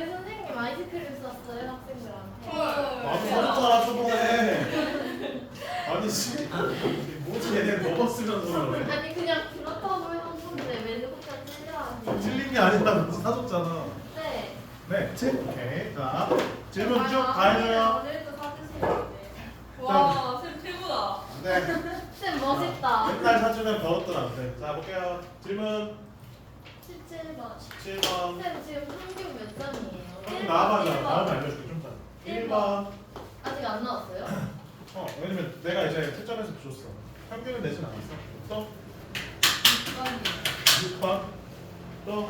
저희 선생님 아이스크림 쐈어요 학생들한테. 나도 사줬잖아 저번에. 아니 뭐지 얘네 먹었으면서 그래. 아니 그냥 그렇다고 해서 건데 왜 누구까지 틀려하지? 틀린 게 아니라 너 사줬잖아. 네. 네, 오케이. 자, 질문 쭉 가해줘요. 오늘도 사주시는데. 와, 쌤 최고다. 네, 쌤 멋있다. 맨날 사주면 배웠더라. 네, 자 볼게요. 질문 17번. 17번. 쌤 지금 평균 몇 점이에요? 좀 나와봐자. 다음에 알려줄게 좀 전에. 1번. 아직 안 나왔어요? 왜냐면 내가 이제 채점해서 줬어. 평균은 내진 않았어. 또 6번. 또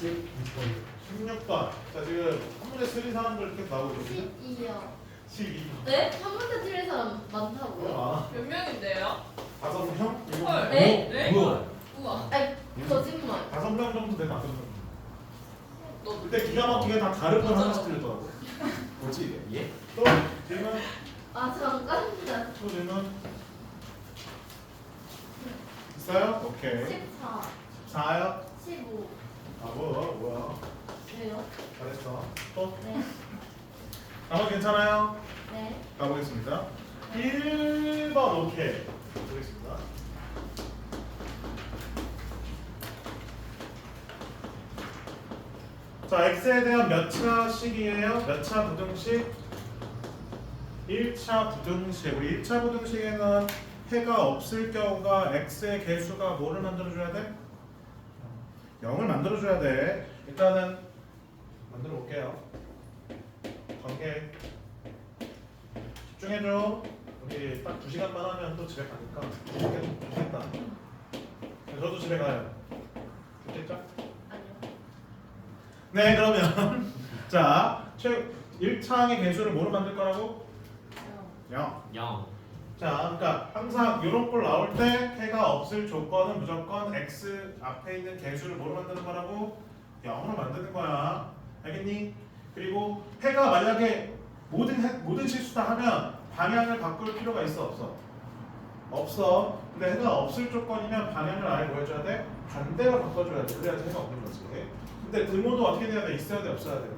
16번. 자 지금 한 문제 틀린 사람들 이렇게 나오고 있거든요. 12요. 12. 네? 한 문제 틀린 사람 뭐야 많다고요? 많아. 몇 명인데요? 5명? 헐. 네? 네? 뭐야? 우와. 아니 거짓말. 5명 정도 돼 맞은 거. 너 근데 기가 막히게 다 다른 걸 하나씩 틀렸더라고. 뭐지 이게? 예? 또 질문? 아 잠깐만. 또 질문? 있어요? 오케이. 14. 14요? 15. 아 뭐야? 왜요? 잘했어. 또? 네. 나머지 괜찮아요? 네. 가보겠습니다. 1번 오케이. 보겠습니다. 자, x에 대한 몇 차식이에요? 몇 차 부등식? 1차 부등식. 우리 1차 부등식에는 해가 없을 경우가 x의 개수가 뭐를 만들어줘야 돼? 0을 만들어줘야 돼. 일단은 만들어 볼게요. 관계 집중해줘. 우리 딱 2시간만 하면 또 집에 가니까 좋겠다. 저도 집에 가요. 좋겠죠? 아니요. 네, 그러면 자, 1차항의 개수를 뭐로 만들 거라고? 0. 0. 자, 그러니까 항상 이런 꼴 나올 때 해가 없을 조건은 무조건 x 앞에 있는 개수를 뭐로 만드는 거라고? 0으로 만드는 거야. 알겠니? 그리고 해가 만약에 모든 실수 다 하면 방향을 바꿀 필요가 있어 없어? 없어. 근데 해가 없을 조건이면 방향을 아예 뭐 해줘야 돼? 반대로 바꿔줘야 돼. 그래야지 해가 없는 거지. 근데 등호도 어떻게 돼야 돼? 있어야 돼? 없어야 돼?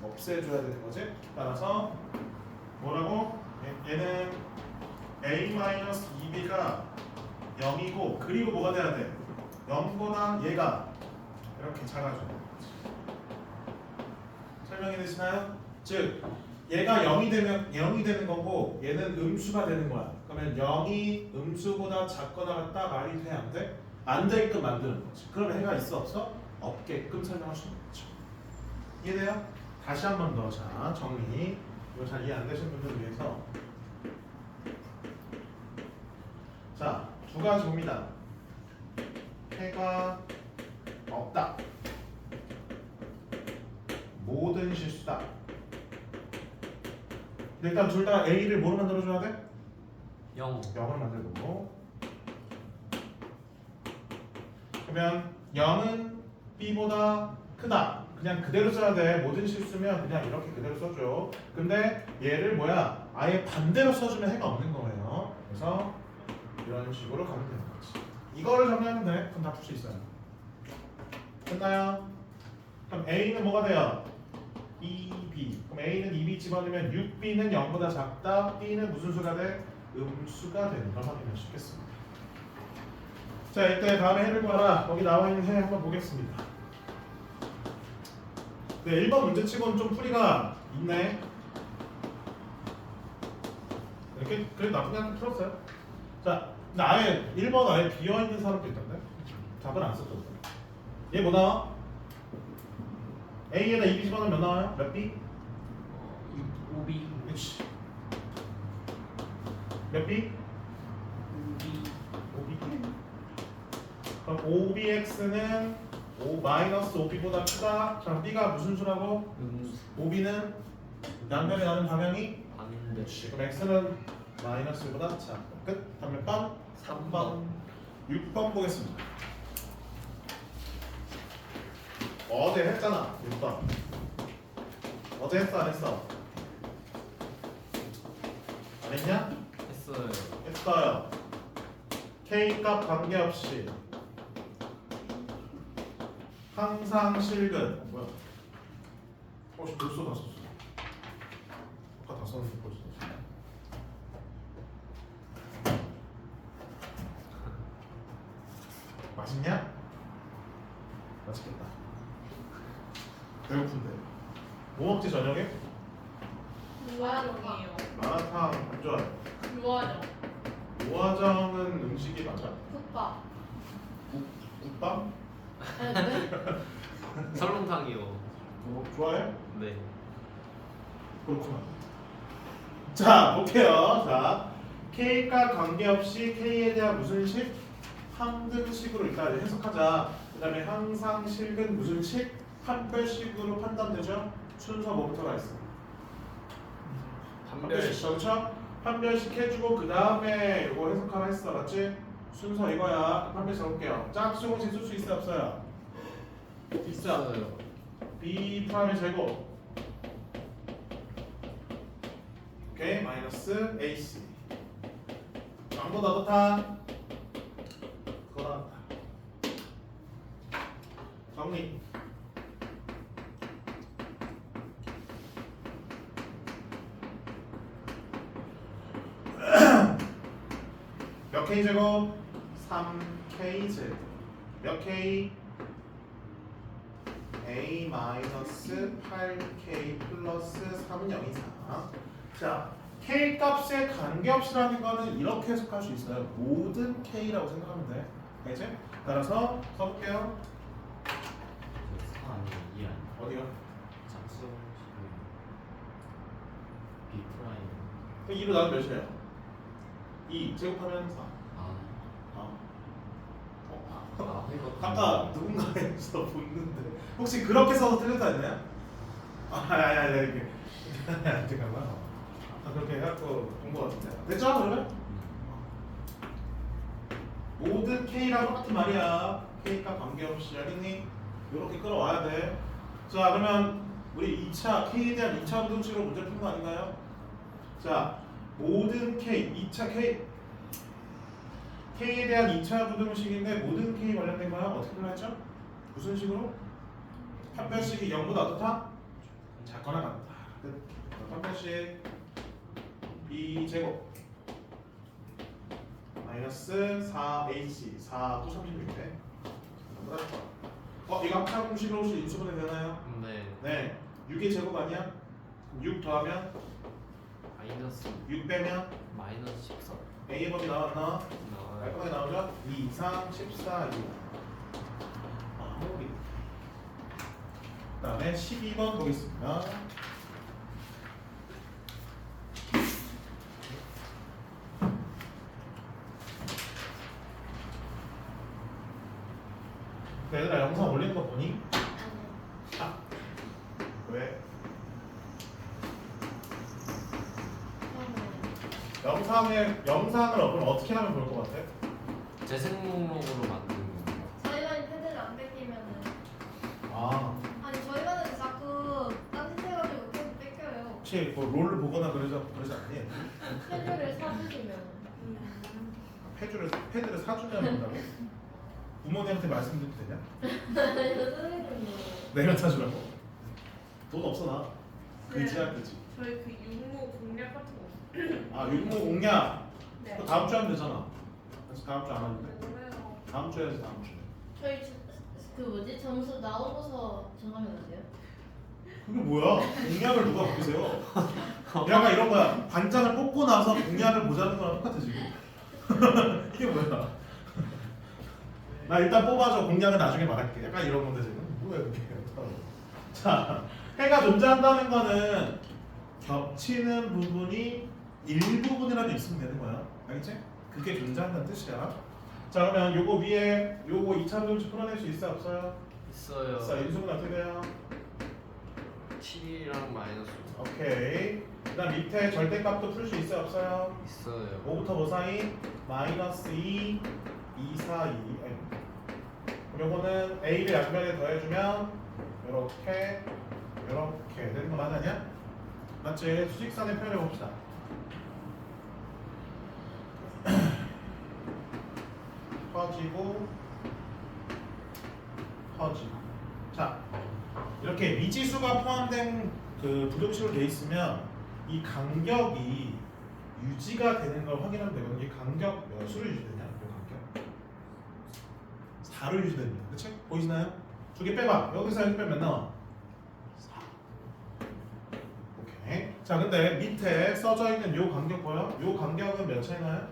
없애줘야 되는 거지. 따라서 뭐라고? 얘는 a-2b가 0이고 그리고 뭐가 돼야 돼? 0보다 얘가 이렇게 작아져. 설명이 되시나요? 즉 얘가 0이 되는 거고 얘는 음수가 되는 거야. 그러면 0이 음수보다 작거나 같다 말이 돼 안 돼? 안 되게끔 만드는 거지. 그러면 해가 있어 없어? 없게끔 설명할 수 있는 거죠. 이해돼요? 다시 한 번 더 자 정리. 이거 잘 이해 안 되신 분들을 위해서 자, 두 가지 봅니다. 해가 없다. 모든 실수다. 근데 일단 둘 다 A를 뭐로 만들어줘야 돼? 0. 0으로 만들 거고. 그러면 0은 B보다 크다. 그냥 그대로 써야 돼. 모든 실수면 그냥 이렇게 그대로 써줘. 근데 얘를 뭐야? 아예 반대로 써주면 해가 없는 거예요. 그래서 이런 식으로 가면 되는 거지. 이거를 정리하면 돼. 그럼 다 풀 수 있어요. 됐나요? 그럼 A는 뭐가 돼요? 2B. 그럼 A는 2B 집어넣으면 6B는 0보다 작다. B는 무슨 수가 돼? 음수가 되는 걸 확인할 수 있겠습니다. 자, 이때 다음에 해를 구하라. 거기 나와 있는 해 한번 보겠습니다. 네, 1번 문제치고는 좀 풀이가 있네. 이렇게 그래도 나쁘게 한 풀었어요. 자, 근데 아예 1번 아예 비어 있는 사람도 있던데. 답을 안 썼던데. 얘 뭐 나와? A에다 2B 집어넣으면 몇 나와요? 몇 B? 5B. 그렇지. 몇 B? 5B. 그럼 5BX는 5-5B보다 크다. 자, B가 무슨 수라고? 음수. 5B는 양면에 나는 방향이? 아닌데. 그렇지. 그럼 X는 마이너스보다 작다. 끝. 다음 몇 번? 3번. 6번 보겠습니다. 어제 했잖아. 6번. 어제 했어 안 했어? 안 했냐? 했어요. 했어요. K값 관계없이 항상 실근 뭐야? 벌써 다 썼어. 아까 다 썼는데 벌써 다 썼어. 맛있냐? 맛있겠다. 배고픈데. 뭐 먹지 저녁에? 무화정이에요. 마라탕 안 좋아해. 무화정. 모화정은 음식이 맞아? 국밥. 국밥? 아니 왜? 설렁탕이요. 뭐 좋아해? 네. 그렇구나. 자, 볼게요. 자, K과 관계없이 K에 대한 무슨 식? 항등식으로 일단 해석하자. 그 다음에 항상 식은 무슨 식? 판별식으로 판단되죠? 순서 뭐부터가 있어? 판별식, 그렇죠? 판별식 해주고 그 다음에 이거 해석하라 했어, 맞지? 순서 이거야. 판별식 해볼게요. 짝수공식 쓸 수 있어, 없어요? 있어. B 프라임의 제곱. 오케이, 마이너스 AC. 정보 넣어놓다. 걸어놨다. 정리. 몇 K 제곱? 3K 제곱. 몇 K? A 마이너스 8K 플러스 3은 0 이상. 자, K 값에 관계없이라는 거는 이렇게 해석할 수 있어요. 모든 K라고 생각하면 돼. 알겠지? 따라서 써볼게요. 4 아니면 2 아니야. 어디요? 작성 지금 B 프라임. 그 2로 나누면 몇이에요? 2 제곱하면 4. 아까 누군가에서 봤는데 혹시 그렇게 써서 틀렸다 했나요? 아니 이렇게 잠깐만. 그렇게 해갖고 본 것 같은데 됐죠? 그러면? 모든 K랑 똑같은 말이야. K값 관계없이 알겠니? 이렇게 끌어와야 돼. 자 그러면 우리 2차 K에 대한 2차 부등식으로 문제 푼 거 아닌가요? 자 모든 K 2차 K에 대한 2차 부등식인데 모든 K 관련된 거야? 어떻게 풀어야죠? 무슨 식으로? 판별식이 0보다 어떻다? 작거나 같다. 끝. 판별식 B제곱 마이너스 4AC 4도 36대 이거 합차 공식으로 혹시 인수분해 되나요? 네. 네 6의 제곱 아니야? 6 더하면? 마이너스 6 빼면? 마이너스 14 A의 법이 나왔나? 나와요. 깔끔하게 나오죠? 2, 3, 14, 2 여기 그 다음에 12번 보겠습니다. 얘들아 영상 올리는 거 보니? 아 왜? 영상을 그럼 어떻게 하면 볼 것 같아? 재생 목록으로 만드는 거. 저희 반이 패드를 안 뺏기면은 아 아니 저희 반은 자꾸 딴짓해가지고 패드 뺏겨요. 혹시 뭐 롤을 보거나 그러지 않니? 패드를 사주시면. 패드를 사주면 된다고? 부모님한테 말씀드려도 되냐? 선생님. 내가 사주라고? 돈 없어 나. 그지야 그지. 저희 그 육모 공략 같은 거 없어요. 아 육모 공략. 네. 그거 다음 주에 하면 되잖아. 그래서 다음 주 안 하는데. 뭐래요? 다음 주에 해야지 다음 주에. 저희 그 뭐지 점수 나오고서 정하면 안 돼요? 그게 뭐야? 공략을 누가 보세요? 약간 이런 거야. 반장을 뽑고 나서 공략을 보자는 거랑 똑같아 지금. 이게 뭐야? 나 일단 뽑아줘. 공략은 나중에 말할게. 약간 이런 건데 지금. 뭐야 그게? 자, 해가 존재한다는 거는 겹치는 부분이 일부분이라도 있으면 되는 거야. 알겠지? 그게 존재한다는 뜻이야. 자 그러면 요거 위에 요거 2차 부등식 풀어낼 수 있어 없어요? 있어요. 자 인수분 어떻게 돼요? 7이랑 마이너스 오케이. 그다음 밑에 절대값도 풀 수 있어 없어요? 있어요. 5부터 뭐 사이? 마이너스 2, 2, 4, 2. 그럼 요거는 A를 양변에 더해주면 요렇게 요렇게 되는 거 맞느냐? 맞지? 수직선에 표현해봅시다. 퍼지고 퍼지고 자 이렇게 미지수가 포함된 그 부등식으로 돼 있으면 이 간격이 유지가 되는 걸 확인하면 되거든요. 이 간격 몇으로 유지되냐? 이 간격 4로 유지됩니다. 그치? 보이시나요? 두 개 빼봐. 여기서 여기 빼면 나와 4. 오케이. 자, 근데 밑에 써져 있는 요 간격 보여? 요 간격은 몇 차이 나요?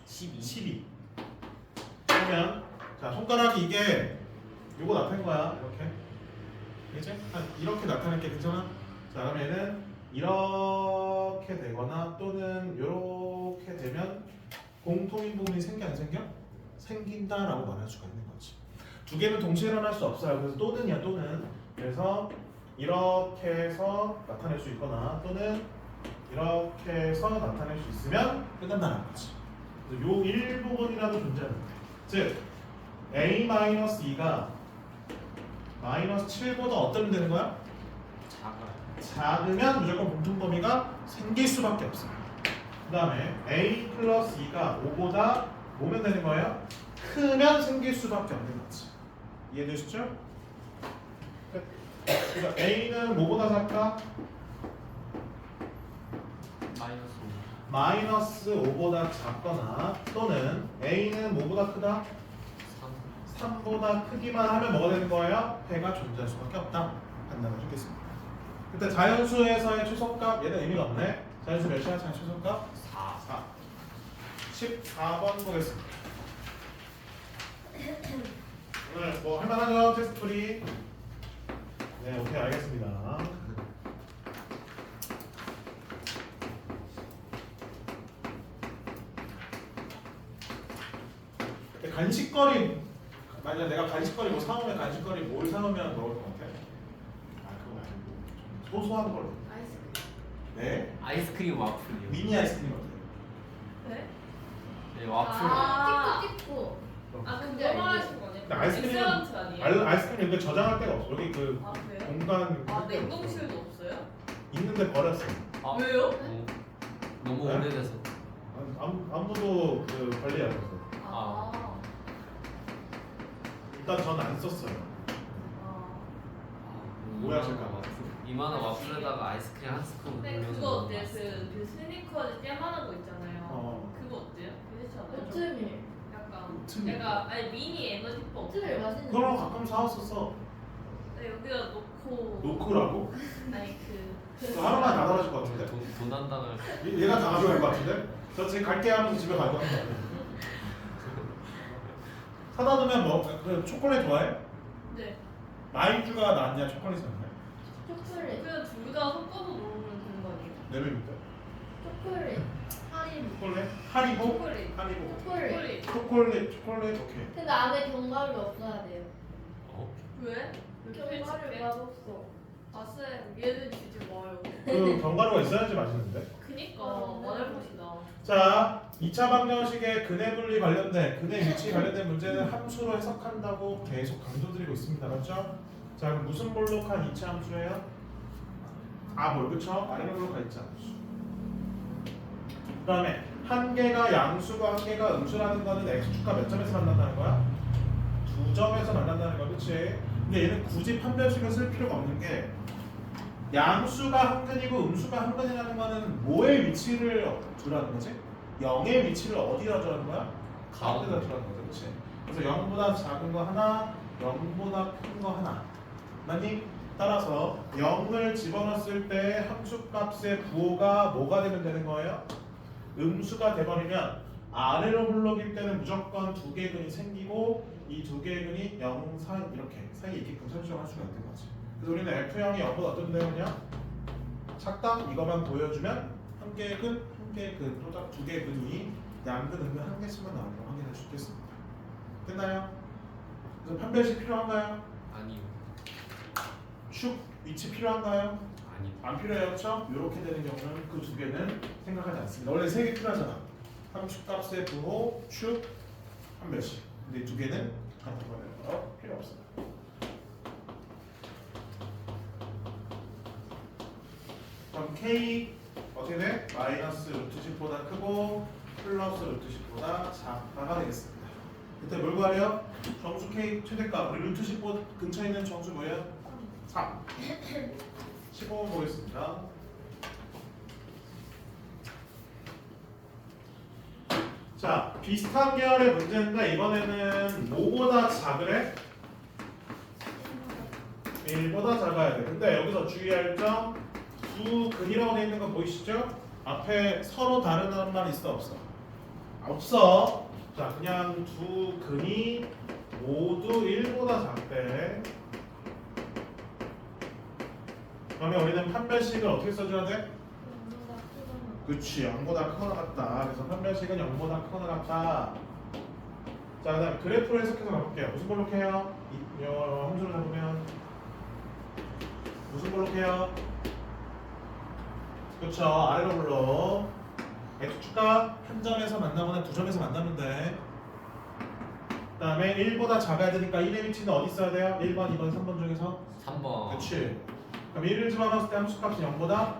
12. 그러면 자, 손가락이 이게 요거 나타낸 거야. 이렇게. 그치? 이렇게 나타낼게. 괜찮아? 자, 그러면 얘는 이렇게 되거나 또는 이렇게 되면 공통인 부분이 생겨 안 생겨? 생긴다라고 말할 수가 있는 거지. 두 개는 동시에 일어날 수 없어요. 그래서 또는이야 또는. 그래서 이렇게 해서 나타낼 수 있거나 또는 이렇게 해서 나타낼 수 있으면 끝난다는 거지. 그래서 요 일부분이라도 존재하는 거야. 즉 a-2가 -7보다 어떤 되는 거야? 작으면 무조건 공통 범위가 생길 수밖에 없어요. 그 다음에 a 플러스 2가 5보다 뭐면 되는 거예요? 크면 생길 수밖에 없는 거지. 이해되시죠? 그러니까 a는 뭐보다 작다? 마이너스 5보다 작거나 또는 a는 뭐보다 크다? 3보다 크기만 하면 뭐가 되는 거예요? 해가 존재할 수밖에 없다. 판단을 해주겠습니다. 그때 자연수에서의 최소값 얘는 의미가 없네. 자연수 몇이야? 자연수 최소값? 4. 14번 보겠습니다. 오늘 뭐 할만하죠? 테스트 풀이. 네, 오케이, 알겠습니다. 간식거리, 만약 내가 간식거리 뭐 사오면 간식거리 뭘 사오면 먹을 것 같아? 아, 그거 말고 좀 소소한 걸로. 아이스크림. 네? 아이스크림 와플이요. 미니 아이스크림 어때요? 네? 네, 와플. 아, 찍고. 아 근데 근데 말하신 거 근데 아니에요? 아이스크림은- 엑셀런트 아니에요? 아이스크림 여기 저장할 데가 없어. 여기 그 아 그래요? 공간 아 냉동실도 없어요? 있는데 버렸어. 아, 왜요? 너무 네? 오래돼서. 아무도 그 관리 안 했어. 아. 일단 전 안 썼어요. 오해하실까 봐. 이만한 와플에다가 아이스크림 한 스푼 근데 올려서 그거 어때요? 먹어봤어요. 그 스니커즈 잼하는 거 있잖아요. 어. 그거 어때요? 괜찮아요? 오트밀. 약간 오트밀. 내가 아니 미니 에너지바 오트밀 맛있는. 그럼 가끔 사왔었어. 네, 여기다 놓고 노크라고? 아니 그 하나만 다 사라질 것 같은데. 돈 당할. 얘가 다 가져갈 것 같은데? 저 지금 갈게 하면서 집에 갈 것 같은데. 사다 놓으면 뭐, 그 초콜릿 좋아해? 네 마일주가 낫냐 초콜릿이 낫냐? 초콜릿. 그냥 둘 다 섞어서 먹으면 되는 거 아니에요? 내를 밑에 초콜릿. 하림. 초콜릿? 하리보? 초콜릿 하리보 초콜릿. 초콜릿 오케이. 근데 안에 견과류 없어야 돼요. 어? 왜? 견과류 맛없어. 아쎄 얘는 주지 마요. 그 견과류가 있어야지 맛있는데. 그니까 아, 원할것이다. 자, 2차 방정식의 근해 분리 관련된 근해 위치 관련된 문제는 함수로 해석한다고 계속 강조드리고 있습니다. 맞죠? 자, 그럼 무슨 볼록한 2차 함수예요? 뭘 그쵸? 아래 볼록한 2차 함수. 그다음에 한 개가 양수가 한 개가 음수라는 거는 x축과 몇 점에서 만난다는 거야? 2점에서 만난다는 거, 그치? 근데 얘는 굳이 판별식을 쓸 필요가 없는 게 양수가 한 근이고 음수가 한 근이라는 거는 뭐의 위치를 두라는 거지? 0의 위치를 어디다 두라는 거야? 가운데다 두라는 거죠, 그렇지? 그래서 0보다 작은 거 하나, 0보다 큰 거 하나. 맞니? 따라서 0을 집어넣었을 때 함수값의 부호가 뭐가 되면 되는 거예요? 음수가 돼버리면 아래로 흘러길 때는 무조건 두 개의 근이 생기고 이 두 개의 근이 0, 4 이렇게 사이에 있게끔 설정할 수가 있는 거지. 그래서 우리는 F형이 0보다 어떤 내용이냐? 작다 이거만 보여주면 한 개의 근, 한 개의 근, 또딱 두 개의 근이 양근, 음근 한 개씩만 나오는 거 확인할 수 있겠습니다. 됐나요? 그래서 판별식 필요한가요? 아니요. 축 위치 필요한가요? 아니요. 안 필요해요, 그렇죠? 이렇게 되는 경우는 그 두 개는 생각하지 않습니다. 원래 세 개 필요하잖아. 함수값의 부호, 축, 판별식. 근데 두 개는 같은 거예요. 필요 없어요. 그럼 K 어떻게 돼? 마이너스 루트 10보다 크고 플러스 루트 10보다 작다가 되겠습니다. 밑에 뭘 구하래요? 정수 K 최대값. 우리 루트 15 근처에 있는 정수 뭐예요? 3. 15 보겠습니다. 자, 비슷한 계열의 문제인데 이번에는 뭐보다 작으래? 1보다 작아야 돼. 근데 여기서 주의할 점, 두 근이라고 되어 있는 거 보이시죠? 앞에 서로 다르다는 말 있어 없어? 없어. 자, 그냥 두 근이 모두 1보다 작대. 그러면 우리는 판별식을 어떻게 써줘야 돼? 그치, 0보다 크거나 같다. 그래서 판별식은 0보다 크거나 같다. 자, 그 다음에 그래프를 해석해서 가볼게요. 무슨 걸로 해요? 함수를 잡으면 무슨 걸로 해요? 그쵸, 아래로 불러. x축과 한 점에서 만나거나 두 점에서 만나면 돼. 그 다음에 1보다 작아야 되니까 1의 위치는 어디 있어야 돼요? 1번, 2번, 3번 중에서? 3번. 그치. 그럼 1을 집어넣었을 때 함수값이 0보다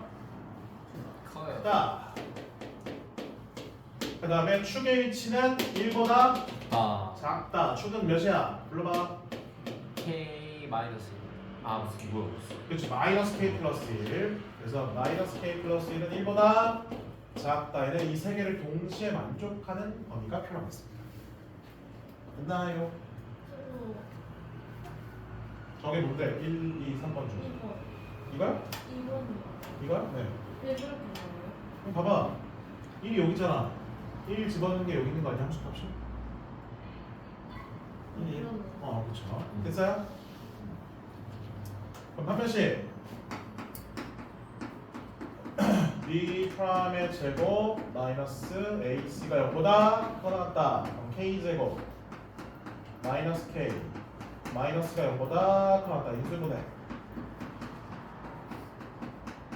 커요. 크다. 그 다음에 축의 위치는 1보다 아. 작다. 축은 몇이야? 불러봐. K 마이너스. 아 무슨 뭐야? 그렇지. 마이너스 k 플러스 1. 그래서 마이너스 k 플러스 1은 1보다 작다. 이는 이 세 개를 동시에 만족하는 범위가 필요하겠습니다. 됐나요? 저게 뭔데? 1, 2, 3번 중. 2번. 이거야? 2번이요. 이거야? 네. 왜 그렇게 나와요? 그럼 봐봐. 1이 여기 있잖아. 1 집어넣는 게 여기 있는 거 아니야? 함수값이? 1. 그렇죠. 됐어요? 그럼 한 번씩 b 프라임의 제곱 마이너스 ac가 0보다 크거나 같다. 그럼 k 제곱 마이너스 k 마이너스가 0보다 크거나 같다. 인수분해.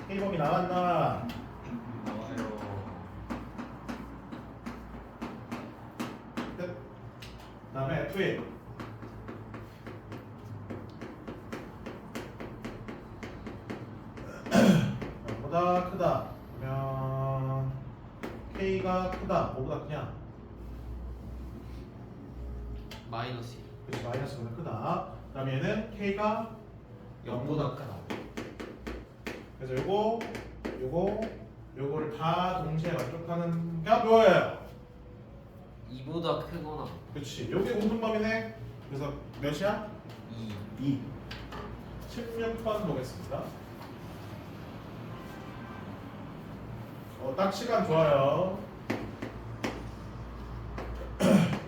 k 범위 나왔나? 나와요. 끝. 다음에 f1 보다 크다. 그러면 k가 크다. 뭐보다 크냐? 마이너스. 그렇지, 마이너스보다 크다. 그다음에 얘는 k가 0보다 크다. 그래서 요거를 다 동시에 만족하는 게 뭐예요? 2보다 크거나. 그렇지. 요게 공통범위네. 그래서 몇이야? 2. 2. 16번 보겠습니다. 딱 시간 좋아요.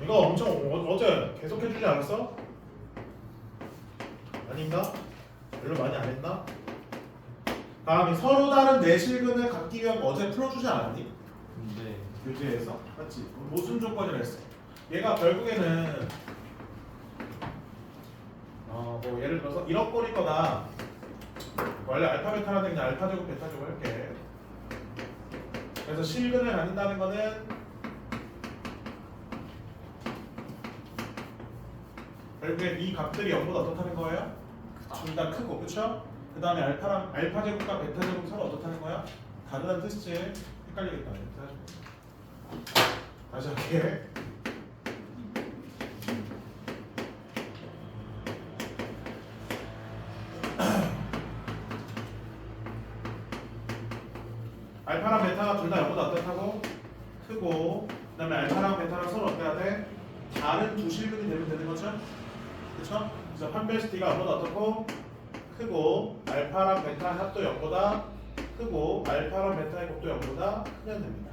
이거 엄청 어제 계속 해주지 않았어? 아닌가? 별로 많이 안 했나? 다음에 서로 다른 내실근을 갖기 위한 거 어제 풀어주지 않았니? 네. 교재에서 맞지? 무슨 조건이라 했어? 얘가 결국에는 뭐 예를 들어서 이런 꼴이거나 원래 알파 베타라는 그냥 알파 제곱 베타 제곱 할게. 그래서 실근을 갖는다는 거는 결국에 이 값들이 0보다 어떻다는 거예요? 둘 다 크고, 그렇죠? 그 다음에 알파 제곱과 베타 제곱 서로 어떻다는 거야? 다르다는 뜻이지. 헷갈리겠다. 다시 할게. 알파랑 베타가 둘 다 0보다 어떻다고? 크고, 그 다음에 알파랑 베타랑 서로 어때야 돼? 다른 두 실근이 되면 되는 거죠? 그쵸? 그래서 판별시티가 0보다 어떻고? 크고, 알파랑 베타 합도 0보다 크고, 알파랑 베타의 곱도 0보다 크면 됩니다.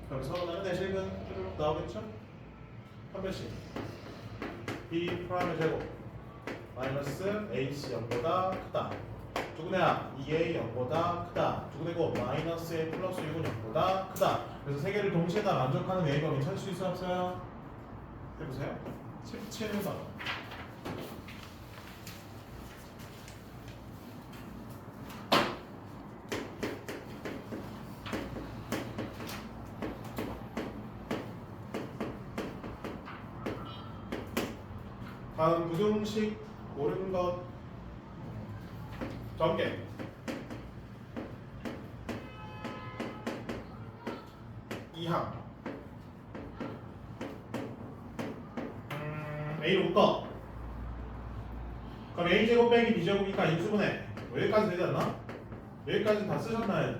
그럼 서로 다른 내실근 쭉 나오겠죠? 판별식 b 프라임의 제곱 마이너스 ac 0보다 크다. 누구냐? 2a 0보다 크다. 누구되고 마이너스 a 플러스 6은 0보다 크다. 그래서 세 개를 동시에 다 만족하는 a 범위 찾을 수 있어 없어요? 해보세요. 17번. 다음 부등식 옳은 것 전개. 이항. A로 묶어. 그럼 A제곱 빼기 B제곱이니까 인수분해. 여기까지 되지 않나? 여기까지 다 쓰셨나요?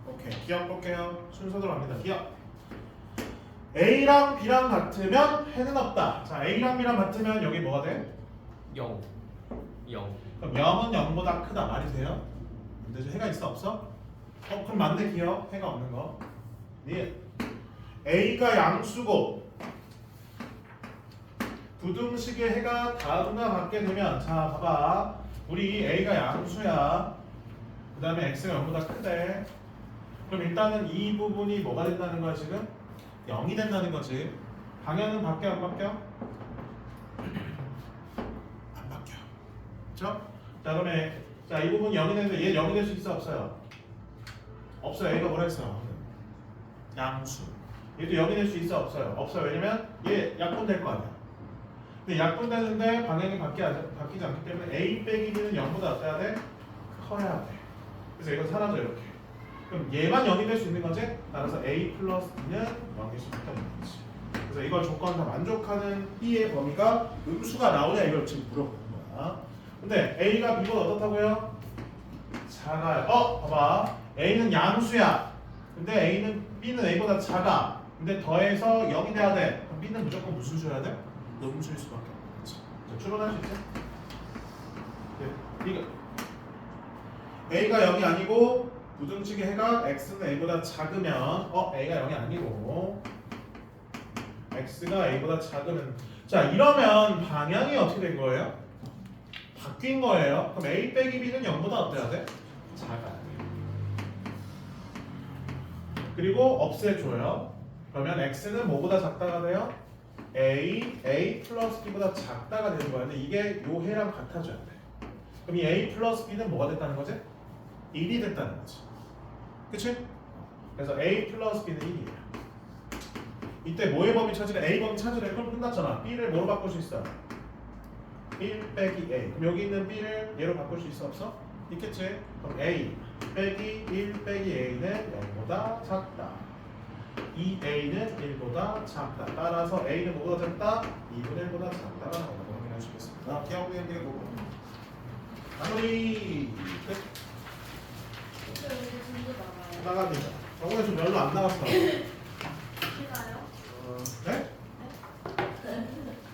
오케이. 기억 볼게요. 순서대로 갑니다. 기억. A랑 B랑 같으면 해는 없다. 자, A랑 B랑 같으면 여기 뭐가 돼? 0 그럼 0은 0보다 크다. 말이 돼요? 근데 해가 있어 없어? 그럼 맞네. 기억. 해가 없는 거. 예. A가 양수고 부등식의 해가 다음과 같게 되면 자 봐봐. 우리 A가 양수야. 그 다음에 X가 0보다 크대. 그럼 일단은 이 부분이 뭐가 된다는 거야 지금? 0이 된다는 거지. 방향은 바뀌어 안 바뀌어? 안 바뀌어. 그렇죠? 자 그러면 자 이 부분 0이 되는데 얘 0이 될 수 있어 없어요? 없어요. A가 뭐라 했어? 양수. 얘도 0이 될 수 있어 없어요? 없어요. 왜냐면 얘 약분될 거 아니야. 근데 약분되는데 방향이 바뀌지 않기 때문에 A 빼기 B는 0보다 어때야 돼? 커야 돼. 그래서 이거 사라져 이렇게. 그럼 얘만 0이 될 수 있는 거지? 따라서 A 플러스 B는 0일 수 있다는 거지. 그래서 이걸 조건 다 만족하는 B의 범위가 음수가 나오냐 이걸 지금 물어보는 거야. 근데 A가 B보다 어떻다고요? 작아요. 봐봐. A는 양수야. 근데 B는 A보다 작아. 근데 더해서 0이 돼야 돼. 그럼 B는 무조건 무슨 수여야 돼? 음수일 수밖에 없는 거지. 자, 추론할 수 있지? 네. 이거 A가 0이 아니고 부등식의 해가 X는 A보다 작으면 A가 0이 아니고 X가 A보다 작으면 자 이러면 방향이 어떻게 된 거예요? 바뀐 거예요. 그럼 A 빼기 B는 0보다 어때야 돼? 작아야 돼. 그리고 없애줘요. 그러면 X는 뭐보다 작다가 돼요? A 플러스 B보다 작다가 되는 거야. 근데 이게 요 해랑 같아져야 돼. 그럼 이 A 플러스 B는 뭐가 됐다는 거지? 1이 됐다는 거지. 그치? 그래서 A 플러스 B는 1이에요. 이때 뭐의 범위 찾으래? A 범위 찾으래. 그럼 끝났잖아. B를 뭐로 바꿀 수 있어? 1 빼기 A. 그럼 여기 있는 B를 얘로 바꿀 수 있어 없어? 있겠지? 그럼 A 빼기 1 빼기 A는 0보다 작다. 2A는 1보다 작다. 따라서 A는 뭐보다 작다? 2분의 1보다 작다라는 걸 확인할 수 있겠습니다. 기하고 얘기해 보고 마무리 끝. 근데 여기 전부 나가요. 나갑니다. 저번에 좀 별로 안 나왔어. 싫어요? 네?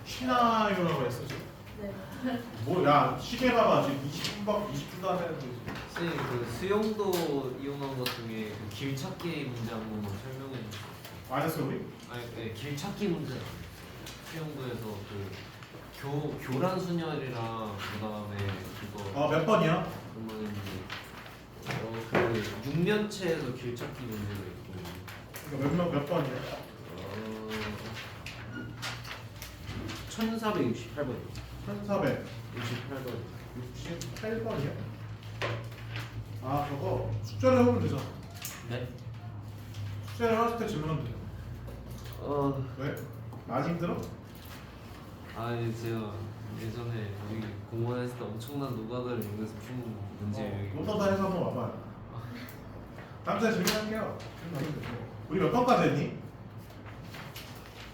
쉬나요라고 했어 지금. 네. 뭐야 시계 봐봐 지금 20분도 안 했는데. 선생님 그 수용도 이용한 것 중에 그 길찾기 문제 한 번만 설명해 주세요. 안 했어 우리? 아니 네, 길찾기 문제 수용도에서 그 교란 순열이랑 그다음에 그거 몇 번이야? 그러면 그 6년체에서 길찾기 문제가 있고 몇 번이야? 1468번이요. 1400 68번. 68번이야? 아 저거 숙제를 해보면 되잖아. 네? 숙제를 했을 때 질문하면 돼. 왜? 많이 힘들어? 아니 제가 예전에 여기 공원했을 때 엄청난 노가다를 이용해서 푼 문제. 노가다 해서 한번 와봐요. 다음 주에 질문할게요. 질문하면 되죠. 우리 몇 번까지 했니?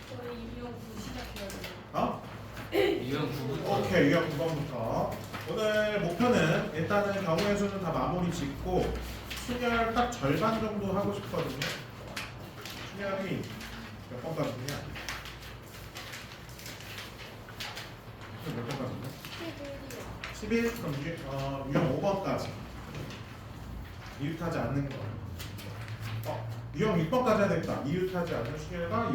저희 이용 9 시작해야 돼요. 어? 유형 9부터. 오케이, 유형 9번부터. 오늘 목표는 일단은 경우의 수는 다 마무리 짓고 순열 딱 절반 정도 하고 싶거든요. 순열이 몇 번까지냐? 몇 번까지냐? 11? 그럼 유형 5번까지. 이웃하지 않는 거. 유형 6번까지 해야 되겠다. 이웃하지 않는 순열과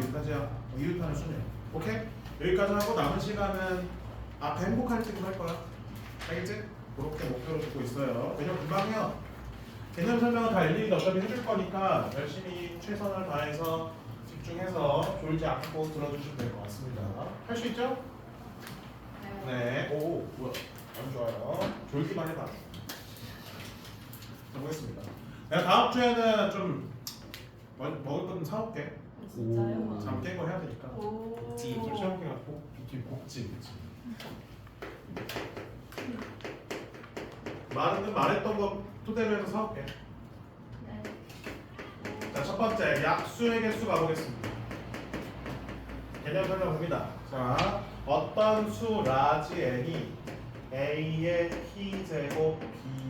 이웃하는 순열. 오케이? 여기까지 하고 남은 시간은 앞에 행복할 때도 할 거야. 알겠지? 그렇게 목표로 두고 있어요. 왜냐면 금방 해요. 개념 설명은 다 일일이 어차피 해줄 거니까 열심히 최선을 다해서 집중해서 졸지 않고 들어주시면 될 것 같습니다. 할 수 있죠? 네. 오, 뭐야? 아주 좋아요. 졸기만 해봐. 해보겠습니다. 내가 다음 주에는 좀 먹을 거 좀 사올게. 진짜요? 잠 깨고 해야 되니까. 오. 좀 시험기 갖고 복지. 말했던 거 토대로 해서 사올게. 네. 자, 첫 번째 약수의 개수 가보겠습니다. 개념 설명 봅니다. 자, 어떤 수 라지 n이 a의 p 제곱,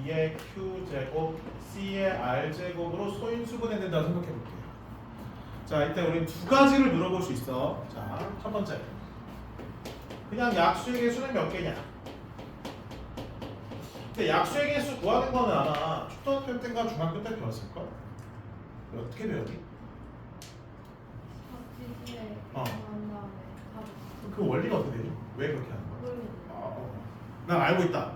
b의 q 제곱, c의 r 제곱으로 소인수분해 된다고 생각해 볼게요. 자, 이때 우리 두 가지를 물어볼 수 있어. 자, 첫 번째. 그냥 약수의 개수는 몇 개냐? 근데 약수의 개수 구하는 거는 아마 초등학교 때인가 중학교 때 배웠을걸? 어떻게 배웠니? 지수에 어. 한 다음에 그 원리가 어떻게 되지? 왜 그렇게 하는 거야? 모르겠어요. 난 알고 있다.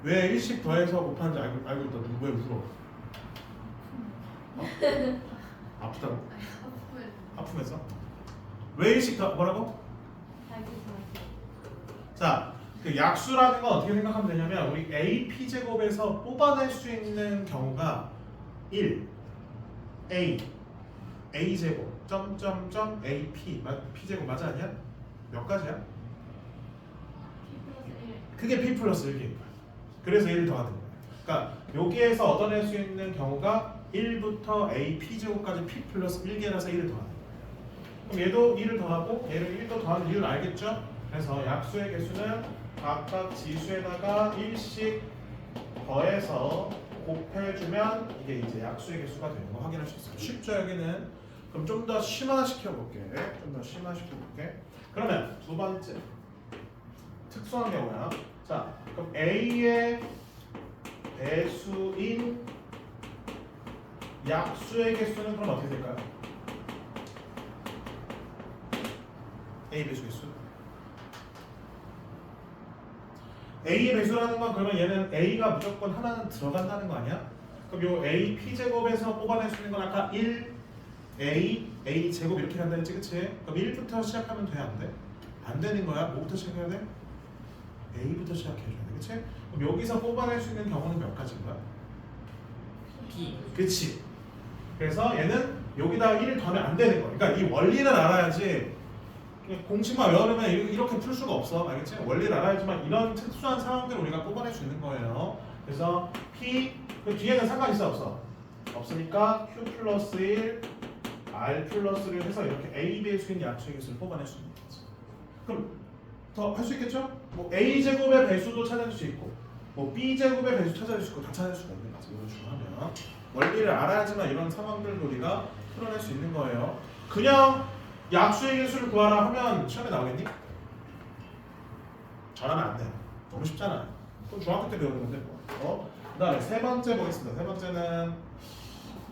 왜 일씩 더해서 곱하는지 알고 있다. 누구 왜 울어? 어? 아프다고? 아프면서? 왜 일씩 더 뭐라고? 자, 그 약수라는 건 어떻게 생각하면 되냐면 우리 AP 제곱에서 뽑아낼 수 있는 경우가 1, A 제곱, 점점점 AP, P 제곱 맞아 아니야? 몇 가지야? 그게 P 플러스 1개인 거야. 그래서 1을 더하는 거야. 그러니까 여기에서 얻어낼 수 있는 경우가 1부터 AP 제곱까지 P 플러스 1개라서 1을 더하는 거야. 그럼 얘도 1을 더하고 얘를 1도 더하는 이유를 알겠죠? 그래서 약수의 개수는 각각 지수에다가 1씩 더해서 곱해주면 이게 이제 약수의 개수가 되는 거 확인할 수 있어요. 쉽죠 여기는? 그럼 좀 더 심화시켜볼게. 좀 더 심화시켜볼게. 그러면 두 번째 특수한 경우야. 자, 그럼 A의 배수인 약수의 개수는 그럼 어떻게 될까요? A 배수 개수. A의 배수라는 건 그러면 얘는 A가 무조건 하나는 들어간다는 거 아니야? 그럼 요 A P 제곱에서 뽑아낼 수 있는 건 아까 1 A 제곱 이렇게 간다 했지, 그치? 그럼 1부터 시작하면 돼, 안 돼? 안 되는 거야. 뭐부터 시작해야 돼? A부터 시작해줘야 돼, 그치? 그럼 여기서 뽑아낼 수 있는 경우는 몇 가지인 거야? P. 그치? 그래서 얘는 여기다가 1을 더하면 안 되는 거야. 그러니까 이 원리를 알아야지 그냥 공식만 외우려면 이렇게 풀 수가 없어. 알겠지? 원리를 알아야지만 이런 특수한 상황들을 우리가 뽑아낼 수 있는 거예요. 그래서 P, 그 뒤에는 상관 있어 없어? 없으니까 Q 플러스 1, R 플러스 1을 해서 이렇게 A 배수인 약수의 개수를 뽑아낼 수 있는 거지. 그럼 더 할 수 있겠죠? 뭐 A 제곱의 배수도 찾아낼 수 있고 뭐 B 제곱의 배수 찾아낼 수 있고 다 찾아낼 수가 있는 거지. 이런 식으로 하면 원리를 알아야지만 이런 상황들을 우리가 풀어낼 수 있는 거예요. 그냥 약수의 개수를 구하라 하면 시험에 나오겠니? 잘하면 안 돼. 너무 쉽잖아. 그럼 중학교 때 배우는 건데 뭐. 그다음에 세 번째 보겠습니다. 세 번째는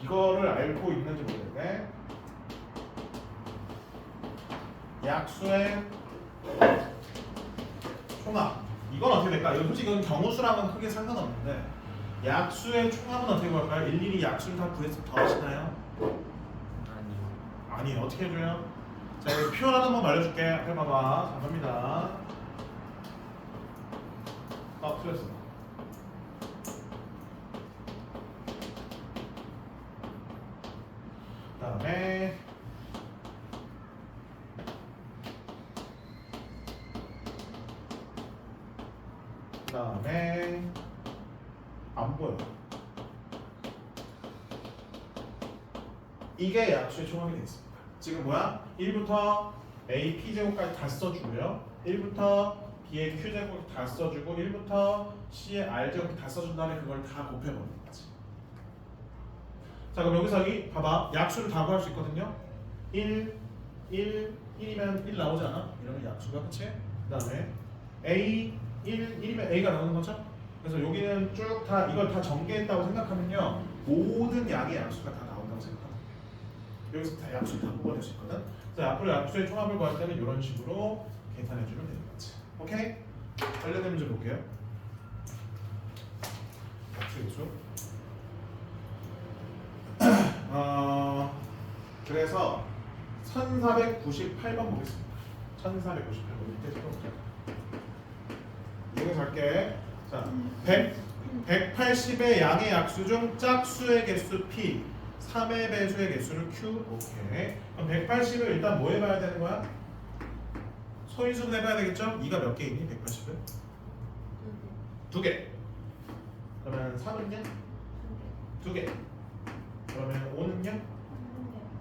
이거를 알고 있는지 모르겠네. 약수의 총합. 이건 어떻게 될까? 이건 솔직히 이건 경우수랑은 크게 상관없는데 약수의 총합은 어떻게 구할까요? 일일이 약수를 다 구해서 더하시나요? 아니요. 아니, 어떻게 해줘요? 자, 여기 표현 하나 한번 말해줄게. 앞에 봐봐. 자, 갑니다. 틀렸어. 그다음에 안 보여. 이게 약수의 총합이 되겠습니다. 지금 뭐야? 1부터 A P제곱까지 다 써주고요. 1부터 B의 Q제곱 다 써주고 1부터 C의 R제곱 다 써준 다음에 그걸 다 곱해버리는 거지. 자, 그럼 여기서 여기 봐봐. 약수를 다 구할 수 있거든요. 1, 1이면 1 나오지 않아? 이러면 약수가 그치? 그 다음에 A, 1이면 A가 나오는 거죠? 그래서 여기는 쭉 다 이걸 다 전개했다고 생각하면요. 모든 양의 약수가 다 나온다고 생각합니다. 여기서 다 약수 다 뽑아낼 수 있거든. 그래서 앞으로 약수의 총합을 구할 때는 이런 식으로 계산해주면 되는 거지. 오케이? 관련된 문제 볼게요. 약수 계수. 그래서 1498번 보겠습니다. 1498번 밑에 찍어보자. 이거 할게. 자, 180의 양의 약수 중 짝수의 개수 P, 3의 배수의 개수를 Q. 오케이. 그럼 180을 일단 뭐 해봐야 되는 거야? 소인수분 해봐야 되겠죠? 2가 몇 개 있니? 180을? 2개. 그러면 3은요? 2개. 그러면 5는요?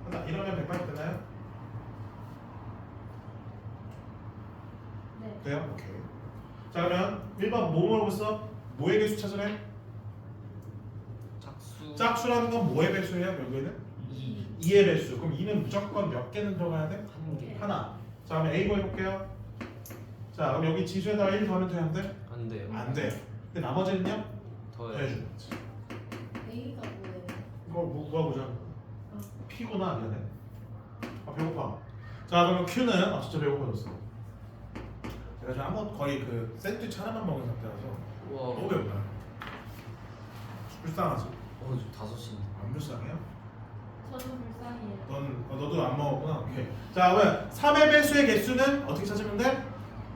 하나. 이러면 180 되나요? 돼요? 오케이. 자 그러면 1번 뭐 물어봤어? 뭐의 개수 찾으래? 짝수. 짝수라는 건 뭐의 배수예요? 여기는? 2의 배수. 그럼 2는 무조건 몇 개는 들어가야 돼? 한 개. 하나. 자 그럼 A 해볼게요. 자 그럼 여기 지수에다가 1 더하면 돼요? 안 돼? 안 돼요. 안 돼요. 근데 나머지는요? 더해. 더해주는 거지. A가 뭐예요? 이거 뭐 보자. P구나 미안해. 아 배고파. 자 그러면 Q는 진짜 배고파졌어. 제가 지금 한번 거의 그 샌드위치 하나만 먹은 상태라서 우와. 너무 배고파요. 불쌍하지? 지금 5시인데. 안 불쌍해요? 저도 불쌍해요. 너도 안 먹었구나. 오케이. 자 그러면 3의 배수의 개수는 어떻게 찾으면 돼?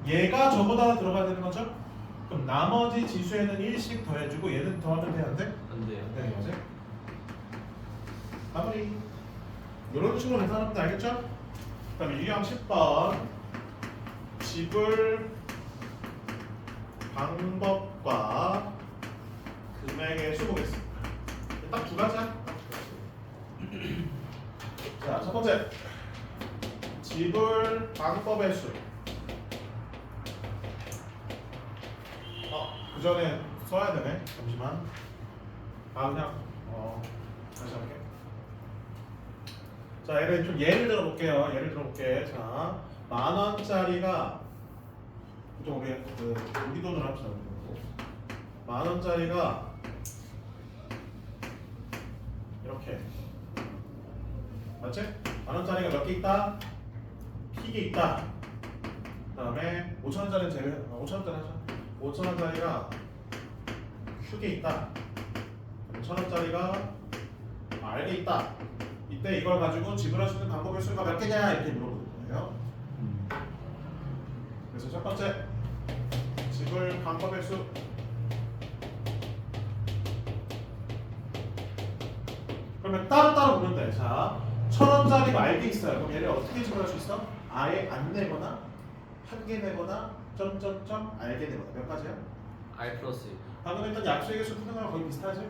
얘가 저보다 들어가야 되는 거죠? 그럼 나머지 지수에는 1씩 더해주고 얘는 더하면 돼? 안 돼? 안 돼요. 안 되는 거지? 마무리. 이런 식으로 계산하면 돼. 알겠죠? 그 다음에 유형 10번 지불 방법과 금액의 수 보겠습니다. 딱 두 가지야. 자, 첫 번째 지불 방법의 수. 그 전에 써야 되네. 잠시만. 그냥 다시 할게. 자, 예를 들어볼게요. 예를 들어볼게. 자, 10,000원짜리가 좀 우리 돈으로 합시다. 10,000원짜리가 이렇게 맞지? 10,000원짜리가 몇 개 있다? 픽이 있다. 그다음에 5,000원짜리는 제외. 5,000원짜리 하자. 5,000원짜리가 큐게 있다. 1,000원짜리가 R게 있다. 이때 이걸 가지고 지불할 수 있는 방법의 수가 몇 개냐 이렇게 물어보는 거예요. 그래서 첫 번째 지불 방법의 수. 그러면 따로따로 보면 돼. 자, 1,000원짜리가 R게 있어요. 그럼 얘를 어떻게 지불할 수 있어? 아예 안 내거나 한 개 내거나 점점점 알게 되거나 몇 가지야? R 플러스 1. 방금 했던 약수의 개수 푸는 거랑 거의 비슷하지?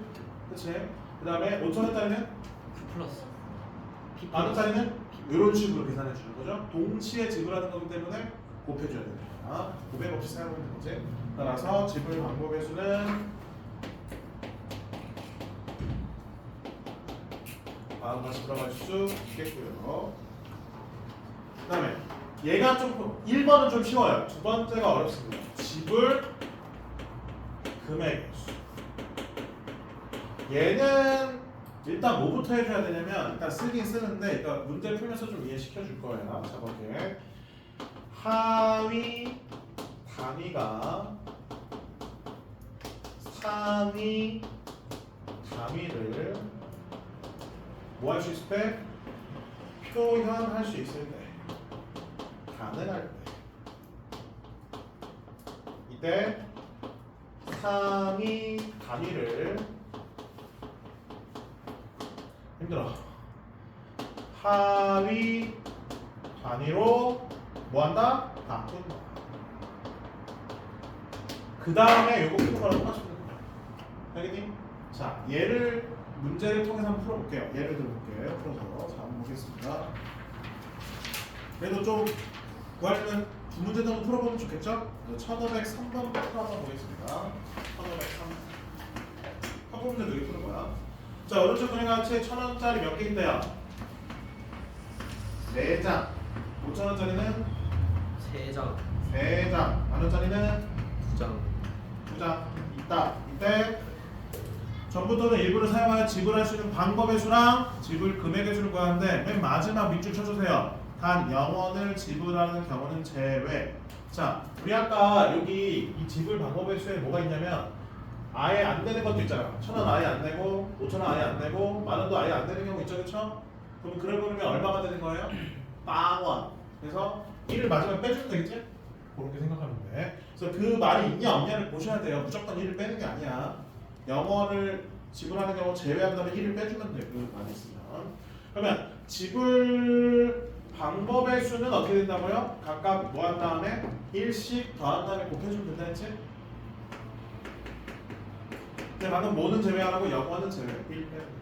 그치? 그 다음에 5,000원짜리는 Q 플러스. P 만원짜리는 이런 식으로 계산해 주는 거죠. 동시에 지불하는 거기 때문에 곱해줘야 됩니다. 고백 없이 사용하면 되는 거지. 따라서 지불 방법의 수는 다시 들어갈 수 있겠고요. 그 다음에 얘가 좀 1번은 좀 쉬워요. 두 번째가 어렵습니다. 지불 금액 수. 얘는 일단 뭐부터 해줘야 되냐면 일단 쓰긴 쓰는데 일단 문제 풀면서 좀 이해시켜 줄 거예요. 자, 볼게. 하위 단위가 상위 단위를 뭐 할 수 있을 때? 표현할 수 있을 때, 가능할 때, 이때 상위 단위를 힘들어. 하위 단위로 뭐한다? 바꾼다. 그 다음에 요거 푸는 거랑 똑같이 푸는 거야. 알겠니? 자, 얘를 문제를 통해서 한번 풀어볼게요. 예를 들어볼게요. 풀어서 자, 한번 보겠습니다. 그래도 좀 구하려면 두 문제 정도 풀어보면 좋겠죠? 1503번부터 한번 보겠습니다. 1503. 한 문제 누게 푸는 거야. 자, 오른쪽 그림 같이 1,000원짜리 몇 개 있대요? 4장. 5,000원짜리는 3장. 3장. 만원짜리는 2장. 2장 있다. 이때 전부터는 일부를 사용하여 지불할 수 있는 방법의 수랑 지불 금액의 수를 구하는데 맨 마지막 밑줄 쳐주세요. 단 0원을 지불하는 경우는 제외. 자, 우리 아까 여기 이 지불 방법의 수에 뭐가 있냐면 아예 안 되는 것도 있잖아. 1,000원 아예 안 내고 5,000원 아예 안 내고 만원도 아예 안 되는 경우 있죠, 그렇죠? 그럼 그러면 얼마가 되는 거예요? 빵원. 그래서 1을 마지막에 빼주면 되겠지? 그렇게 생각하면 돼. 그래서 그 말이 있냐 없냐를 보셔야 돼요. 무조건 1을 빼는 게 아니야. 0원을 지불하는 경우 제외한 다음에 1을 빼주면 돼요. 그 말이 있으면. 그러면 지불 방법의 수는 어떻게 된다고요? 각각 뭐 한 다음에 1씩 더한 다음에 곱해주면 된다 했지? 근데 방금 뭐는 제외하라고 0원은 제외. 1 빼는 거야.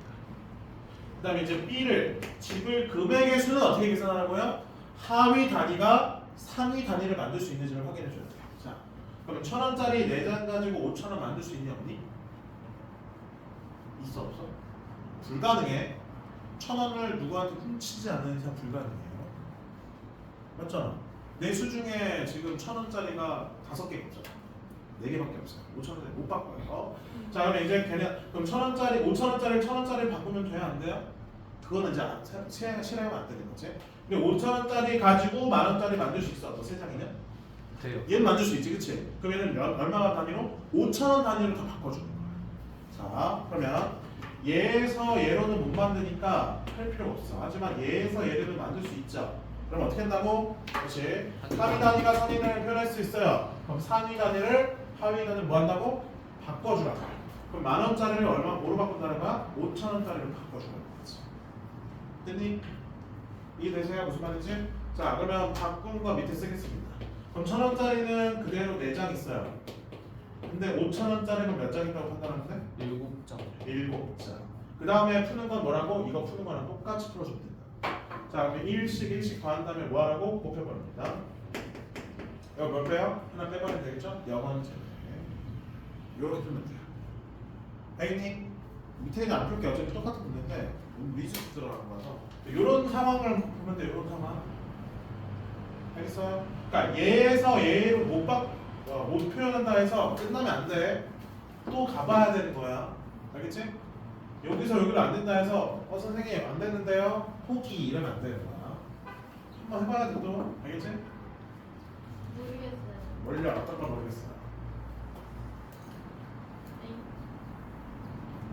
그 다음에 이제 B를 지불 금액의 수는 어떻게 계산하라고요? 하위 단위가 상위 단위를 만들 수 있는지를 확인해 줘야 돼. 자, 그러면 1,000원짜리 4장 가지고 5,000원 만들 수 있니 없니? 있어 없어? 불가능해. 1,000원을 누구한테 훔치지 않는 이상 불가능해요. 맞잖아. 내 수중에 지금 1,000원짜리가 5개가 없잖아. 4개밖에 없어요. 5,000원짜리 못 바꿔요. 자, 그러면 이제 걔는 그럼 1,000원짜리, 5,000원짜리, 1,000원짜리 바꾸면 돼요, 안 돼요? 그거는 이제 실행하면 안 되는 거지. 근데 5,000원짜리 가지고 10,000원짜리 만들 수 있어. 세 장이면? 돼요. 얘는 만들 수 있지, 그치? 그럼 얘는 얼마 단위로? 5,000원 단위로 다 바꿔주는 거야. 자, 그러면 얘에서 얘로는 못 만드니까 할 필요 없어. 하지만 얘에서 얘를 만들 수 있죠. 그럼 어떻게 한다고? 그렇지. 상위 단위가 상위 단위를 표현할 수 있어요. 그럼 상위 단위를 하위 단위를 뭐 한다고? 바꿔주라. 그럼 10,000원짜리를 얼마 뭐로 바꾼다는 거야? 5,000원짜리로 바꿔주라는 거지. 됐니? 이해되세요? 무슨 말인지? 자, 그러면 바꾼 거 밑에 쓰겠습니다. 그럼 1,000원짜리는 그대로 4장 있어요. 근데 5,000원짜리는 몇 장 있다고 판단하는데? 7장. 7장. 그 다음에 푸는 건 뭐라고? 이거 푸는 거랑 똑같이 풀어주면 된다. 자, 그럼 1씩 더한 다음에 뭐 하라고? 곱해버립니다. 이거 몇 배요? 하나 빼버리면 되겠죠? 0은 제곱. 이렇게 풀면 돼요. 알겠니? 밑에는 안 풀게 어차피 똑같은 문제인데 리스트 들어가는 거라서 이런 상황을 보면 돼. 이런 상황. 알겠어요? 그러니까 얘에서 얘를 못 표현한다 해서 끝나면 안 돼. 또 가봐야 되는 거야. 알겠지? 여기서 여기로 안 된다 해서 선생님 안 됐는데요? 포기 이러면 안 되는 거야. 한번 해봐야 돼 또. 알겠지? 모르겠어요. 원래 어떤 걸 모르겠어요.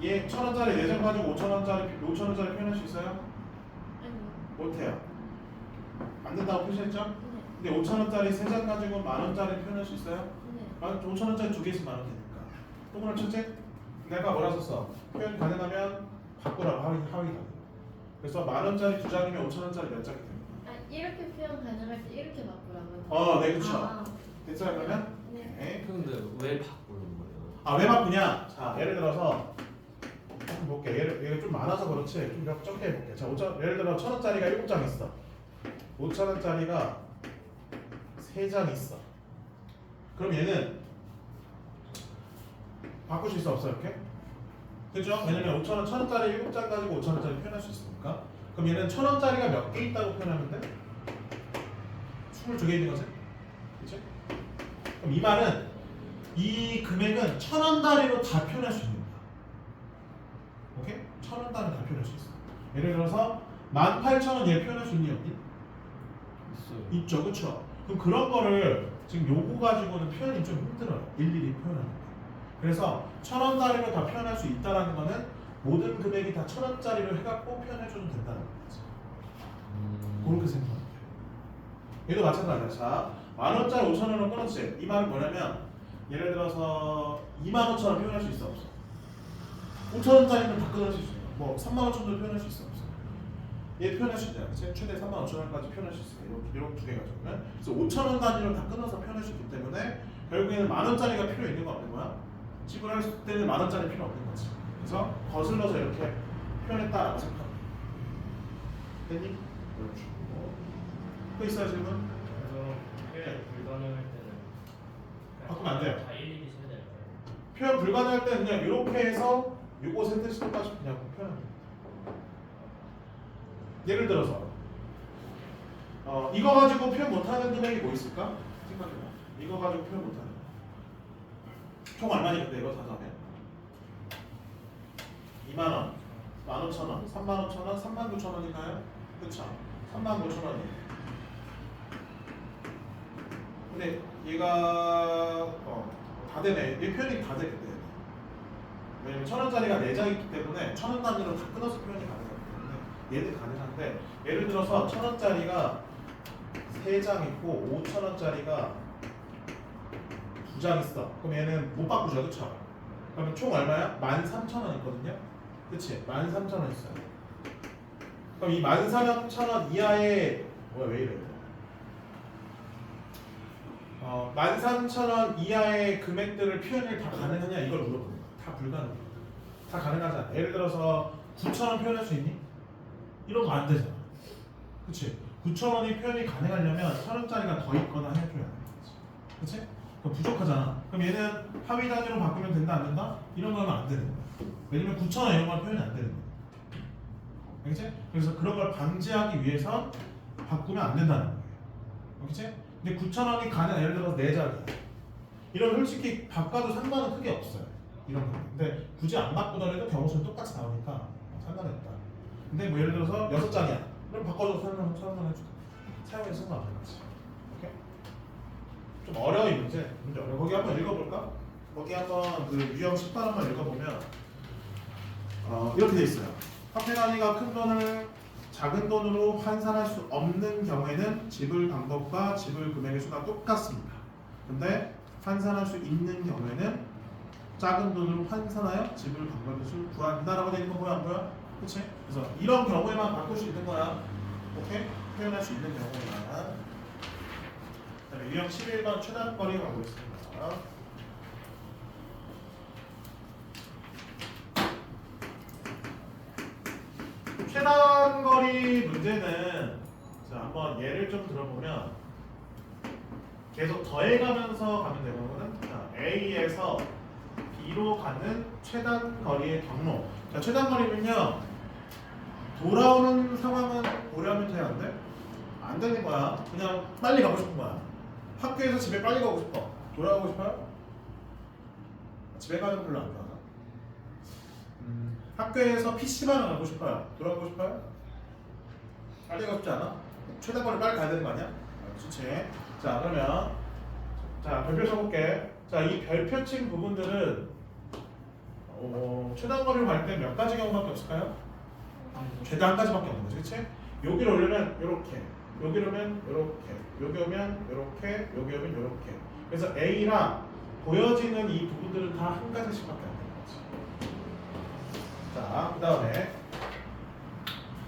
얘 1,000원짜리 4장 가지고 5,000원짜리 표현할 수 있어요? 아니요. 못해요. 안 된다고 표시했죠? 네. 근데 5,000원짜리 3장 가지고 10,000원짜리 표현할 수 있어요? 네. 5,000원짜리 2개씩 10,000원 되니까. 동그란 첫째? 내가 뭐라 썼어? 표현 가능하면 바꾸라고 하위 단위. 그래서 10,000원짜리 2장이면 5,000원짜리 몇 장이 됩니다. 아, 이렇게 표현 가능할 때 이렇게 바꾸라고요? 네, 그쵸. 아, 됐어요, 그러면? 네. 네. 근데 왜 바꾸는 거예요? 왜 바꾸냐? 자, 예를 들어서 조금 볼게. 얘가 좀 많아서 그렇지. 좀 적게 해볼게. 자, 예를 들어 1,000원짜리가 7장 있어. 5,000원짜리가 3장 있어. 그럼 얘는 바꿀 수 있어 없어 이렇게? 그죠? 왜냐면 1,000원짜리 7장 가지고 5,000원짜리 표현할 수 있으니까. 그럼 얘는 1,000원짜리가 몇 개 있다고 표현하면 돼? 22개 있는 거지? 그치? 그럼 이 말은 이 금액은 1,000원 단위로 다 표현할 수 있는 거야. 오케이? 1,000원 단위로 다 표현할 수 있어. 예를 들어서 18,000원 얘 표현할 수 있니 없니? 있어요. 있죠, 그쵸? 그럼 그런 거를 지금 요거 가지고는 표현이 좀 힘들어요. 일일이 표현하는 거. 그래서 1,000원 단위로 다 표현할 수 있다라는 거는 모든 금액이 다 1,000원짜리로 해갖고 표현해줘도 된다는 거지. 그렇게 생각하면 돼요. 얘도 마찬가지야. 자, 10,000원짜리 5,000원으로 끊었지. 이 말은 뭐냐면 예를 들어서 25,000원 표현할 수 있어 없어? 5,000원짜리는 다 끊을 수 있어요. 뭐 35,000원도 표현할 수 있어 없어? 얘 표현할 수 있잖아. 최대 35,000원까지 표현할 수 있어요. 이런 두 개 가지고는. 그래서 5,000원 단위로 다 끊어서 표현할 수 있기 때문에 결국에는 10,000원짜리가 필요 있는 거 없는 거야? 지불할 때는 10,000원짜리 필요 없는 거지. 그래서 거슬러서 이렇게 표현했다라고 생각하면 돼. 됐니? 이런 식으로. 또 있어요 질문? 표현 불가능할 때는 바꾸면 안 돼요. 다 일일이 써야 될까요? 표현 불가능할 때는 그냥 이렇게 해서 요거 센텐스 똑같이 그냥 표현하면 돼. 예를 들어서 이거 가지고 표현 못하는 금액이 뭐 있을까? 생각해봐. 이거 가지고 표현 못하는 거. 총 얼마니까 이거 다 하면 20,000원, 15,000원, 35,000원, 39,000원인가요? 그쵸? 39,000원이에요. 근데 얘가 다 되네. 얘 표현이 다 되겠대. 왜냐면 1,000원짜리가 4장 있기 때문에 1,000원 단위로 다 끊어서 표현이 가능하기 때문에 얘는 가능한데 예를 들어서 1,000원짜리가 3장 있고 5,000원짜리가 2장 있어. 그럼 얘는 못 바꾸죠, 그쵸? 그러면 총 얼마야? 13,000원 있거든요. 그치? 13,000원 있어요. 그럼 이 13,000원 이하의 왜 이래? 13,000원 이하의 금액들을 표현이 다 가능하냐 이걸 물어보는 거야. 다 불가능해. 다 가능하잖아. 예를 들어서 9,000원 표현할 수 있니? 이런 거 안 되잖아. 그치? 9,000원이 표현이 가능하려면 1,000원짜리가 더 있거나 해줘야 돼. 그치? 그럼 부족하잖아. 그럼 얘는 하위 단위로 바꾸면 된다 안 된다? 이런 거 하면 안 되는 거야. 왜냐면 9,000원 이런 건 표현이 안 되는 거야. 알겠지? 그래서 그런 걸 방지하기 위해서 바꾸면 안 된다는 거예요. 알겠지? 근데 9,000원이 가능, 예를 들어서 4자리. 이런 솔직히 바꿔도 상관은 크게 없어요. 이런 거. 근데 굳이 안 바꾸더라도 경우수는 똑같이 나오니까 상관이 없다. 근데 뭐 예를 들어서 6장이야. 그럼 바꿔줘서 설명해줄까? 사용해서 상관없는 거지. 오케이? 좀 어려워 이 문제. 문제 어려워. 거기 한번 읽어볼까? 거기 한번 그 유형 10번 한번 읽어보면 이렇게 돼 있어요. 화폐 단위가 큰 돈을 작은 돈으로 환산할 수 없는 경우에는 지불 방법과 지불 금액의 수가 똑같습니다. 근데 환산할 수 있는 경우에는 작은 돈으로 환산하여 지불 방법의 수를 구한다라고 되어 있는 거 보여 안 보여? 그치? 그래서 이런 경우에만 바꿀 수 있는 거야. 오케이? 표현할 수 있는 경우에만. 그다음에 유형 11번 최단거리 가보겠습니다. 최단거리 문제는 자 한번 예를 좀 들어보면 계속 더해가면서 가면 되거든. 자, A에서 B로 가는 최단거리의 경로. 자, 최단거리면요 돌아오는 상황은 고려하면 돼야 안 돼? 안 되는 거야. 그냥 빨리 가고 싶은 거야. 학교에서 집에 빨리 가고 싶어. 돌아가고 싶어요? 집에 가는 거 별로 안 좋아하나? 학교에서 PC방을 가고 싶어요. 돌아가고 싶어요? 빨리 가고 싶지 않아? 최단거리 빨리 가야 되는 거 아니야? 좋지. 자 그러면 자 별표 써볼게. 자 이 별표 친 부분들은 최단거리를 갈 때 몇 가지 경우밖에 없을까요? 최대 한 가지밖에 없는 거지, 그렇지? 여기를 오려면 이렇게, 여기를 오면 이렇게, 여기 오면 이렇게, 여기 오면 이렇게. 그래서 A랑 보여지는 이 부분들은 다 한 가지씩밖에 안 되는 거지. 자, 그 다음에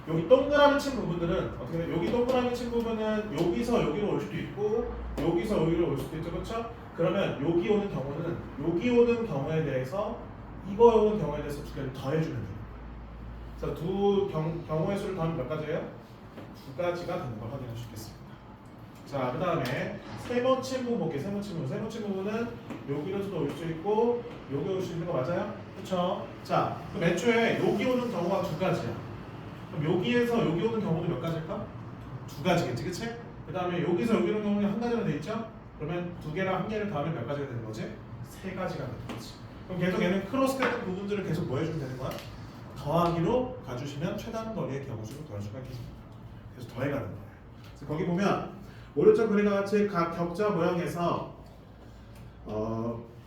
여기 동그라미 친 부분들은 어떻게 돼? 여기 동그라미 친 부분은 여기서 여기로 올 수도 있고 여기서 여기로 올 수도 있죠, 그렇죠? 그러면 여기 오는 경우는 여기 오는 경우에 대해서 이거 오는 경우에 대해서 두 개를 더해주면 돼요. 그래서 두 경우의 수를 더하면 몇 가지예요? 두 가지가 되는 걸 확인할 수 있겠습니다. 자, 그 다음에 세모 친 부분 볼게요. 세모 친 부분. 세모 친 부분은 여기로도 올 수 있고 여기 올 수 있는 거 맞아요? 그렇죠? 자, 그럼 애초에 여기 오는 경우가 두 가지야. 그럼 여기에서 여기 오는 경우는 몇 가지일까? 두 가지겠지, 그치? 그 다음에 여기서 여기 오는 경우는 한 가지로 돼 있죠? 그러면 두 개랑 한 개를 더하면 몇 가지가 되는 거지? 세 가지가 되는 거지. 그럼 계속 얘는 크로스되는 부분들을 계속 뭐 해주면 되는 거야? 더하기로 가주시면 최단 거리의 경우수를 더할 수가 있겠습니다. 그래서 더해가는 거예요. 그래서 거기 보면 오른쪽 그림과 같이 각 격자 모양에서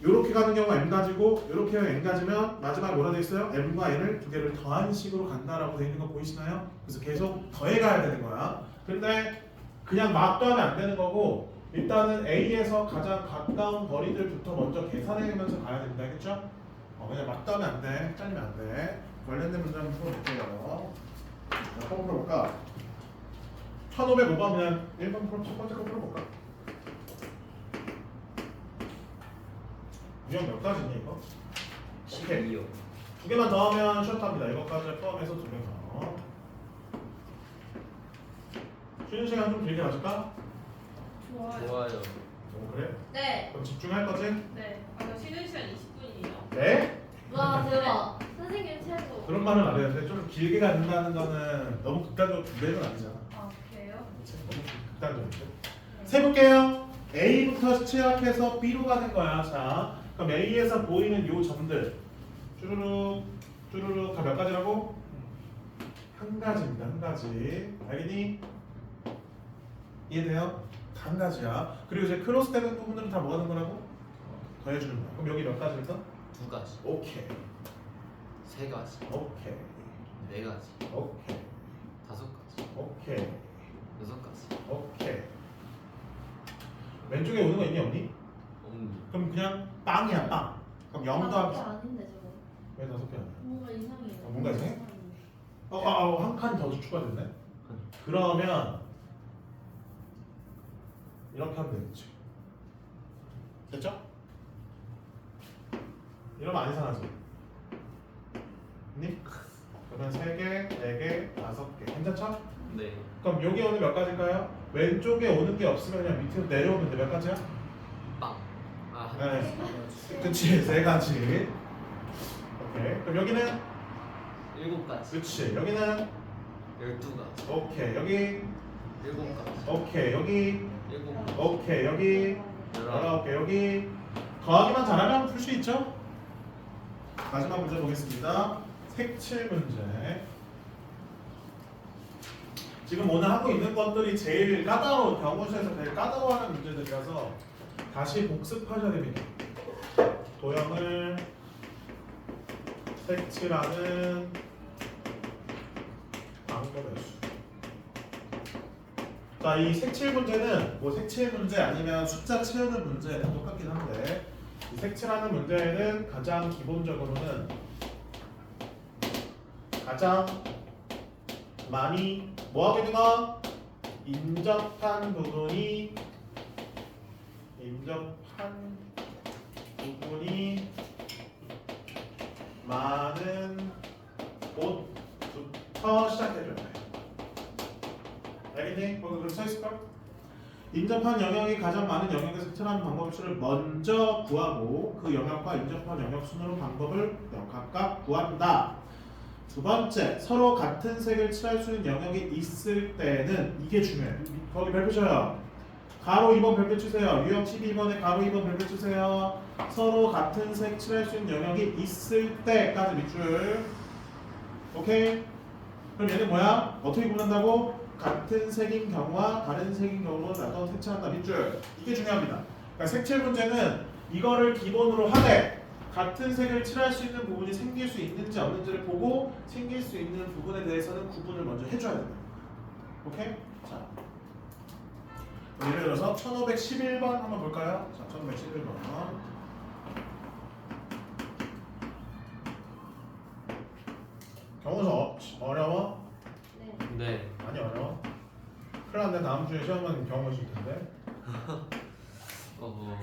이렇게 가는 경우가 m가지고 이렇게 m가지면 마지막에 뭐라 되어 있어요? m과 n을 두 개를 더한 식으로 간다라고 되어 있는 거 보이시나요? 그래서 계속 더해가야 되는 거야. 근데 그냥 막 더하면 안 되는 거고 일단은 A에서 가장 가까운 거리들부터 먼저 계산해가면서 가야 됩니다. 알겠죠? 그냥 막 더하면 안 돼. 헷갈리면 안 돼. 관련된 문제 한번 풀어볼게요. 한번 풀어볼까? 1505번은 1번 첫 번째 거 풀어볼까? 유형 몇 가지니 이거? 12요. 두 개만 더하면 셔터합니다. 이것까지 포함해서 두 개 더. 쉬는 시간 좀 길게 가질까? 좋아요. 좋아요. 그래? 네. 그럼 집중할 거지? 네. 저 쉬는 시간 20분이에요. 네? 와 대박. 선생님 최고. 그런 말은 안 해요. 근데 좀 길게 간다는 거는 너무 극단적으로 두 배는 아니잖아. 아 그래요? 그치? 너무 극단적인데. 세볼게요. A부터 시작해서 B로 가는 거야. 자, 그럼 A에서 보이는 요 점들 쭈루룩 쭈루룩 다 몇 가지라고? 한 가지입니다. 한 가지. 알겠니? 이해돼요? 다 한 가지야. 그리고 이제 크로스되는 부분들은 다 뭐 하는 거라고? 더해주는 거야. 그럼 여기 몇 가지일까? 두 가지. 오케이. 세 가지. 오케이. 네 가지. 오케이. 다섯 가지. 오케이. 여섯 가지. 오케이. 왼쪽에 오는 거 있니 없니? 없는. 그럼 그냥 빵이야 빵. 그럼 0 다섯 더하기 개 아닌데 저거. 왜 5개 아니야? 뭔가 이상해요. 뭔가 이상해? 한 칸 더 추가됐네. 그러면 이렇게 하면 되겠지. 됐죠? 이러면 안 이상하지? 니? 그러면 3개, 4개, 5개 괜찮죠? 네. 그럼 여기 오는 몇 가지일까요? 왼쪽에 오는 게 없으면 그냥 밑으로 내려오면 돼. 몇 가지야? 빵. 아, 네. 그치, 세 가지. 오케이. 그럼 여기는? 7가지. 그치. 여기는? 12가지. 오케이. 여기? 7가지. 오케이. 여기? 7가지. 오케이. 여기? 19개. 여기? 더하기만 잘하면 풀 수 있죠? 마지막 문제 보겠습니다. 색칠 문제. 지금 오늘 하고 있는 것들이 제일 경우수에서 제일 까다로워하는 문제들이라서 다시 복습하셔야 됩니다. 도형을 색칠하는 방법의 수. 자, 이 색칠 문제는 뭐 색칠 문제 아니면 숫자 채우는 문제 다 똑같긴 한데 이 색칠하는 문제는 가장 기본적으로는 가장 많이 뭐하고 있는가? 인접한 부분이 많은 곳부터 시작해줘야 돼. 알겠니? 거기 그렇게 써있을까? 인접한 영역이 가장 많은 영역에서 색칠하는 방법의 수를 먼저 구하고 그 영역과 인접한 영역 순으로 방법을 각각 구한다. 두 번째, 서로 같은 색을 칠할 수 있는 영역이 있을 때는 이게 중요해. 거기 별표 쳐요. 가로 2번 별표 치세요. 유형 12번에 가로 2번 별표 치세요. 서로 같은 색 칠할 수 있는 영역이 있을 때까지 밑줄. 오케이? 그럼 얘는 뭐야? 어떻게 구분한다고? 같은 색인 경우와 다른 색인 경우는 어떤 색칠한다 밑줄. 이게 중요합니다. 그러니까 색칠 문제는 이거를 기본으로 하되 같은 색을 칠할 수 있는 부분이 생길 수 있는지 없는지를 보고 생길 수 있는 부분에 대해서는 구분을 먼저 해줘야 된다. 오케이? 자, 예를 들어서 1511번 한번 볼까요? 자, 1511번. 경우서 어려워? 네. 네. 많이 어려워? 큰일 났네. 다음 주에 시험은 경우 있을 텐데.